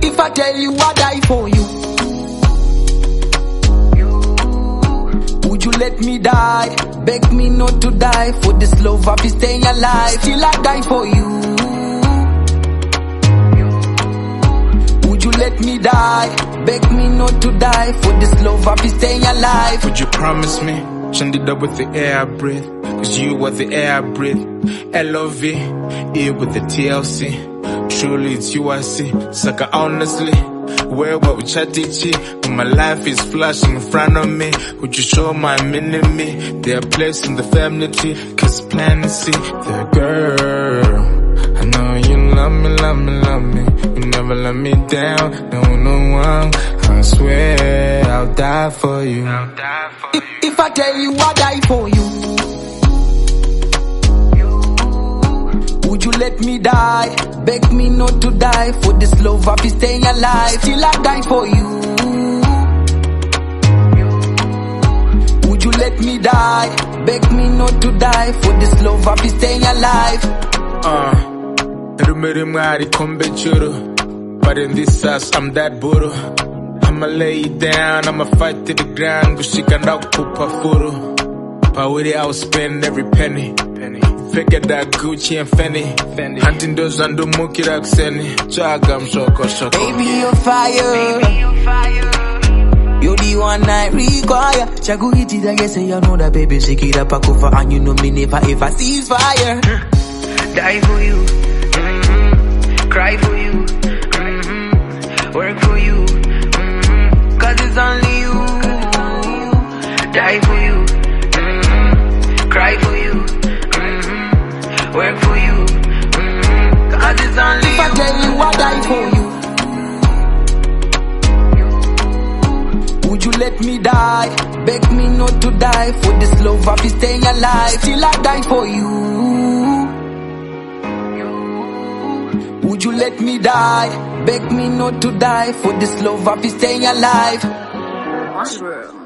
If I tell you I die for you, would you let me die? Beg me not to die. For this love I'll be staying alive. Till I die for you. Would you let me die? Beg me not to die. For this love I'll be staying alive. Would you promise me? Send it up with the air I breathe. Cause you are the air I breathe. L-O-V, E with the TLC. Truly it's you I see. Sucker honestly, where what we chatty when my life is flashing in front of me. Would you show my enemy their place in the family tree? Cause plan to see the girl. I know you love me, love me, love me. You never let me down, no one. I swear I'll die for you. If I tell you I die for you, would you let me die? Beg me not to die. For this love I'll be staying alive. Till I die for you. Would you let me die? Beg me not to die. For this love I'll be staying alive. But in this house I'm that brutal. I'ma lay it down, I'ma fight to the ground. Gushika ndakupa furu. Pawiri I will spend every penny. Figure that Gucci and Fendi. Hunting those and do mukira kuseni. Chaga mshoko. Baby you're fire. You're the one I require. Chagu hit it, I guess you know that baby. Shake it up, akufa, and you know me never ever cease fire. Die for you, cry for you, work for you, cause it's only you. Die for you, cry for you, work for you, cause it's only you. If I tell you I die for you, would you let me die? Beg me not to die. For this love I'll be staying alive. Till I die for you. Would you let me die? Beg me not to die. For this love I'll be staying alive. Mushroom.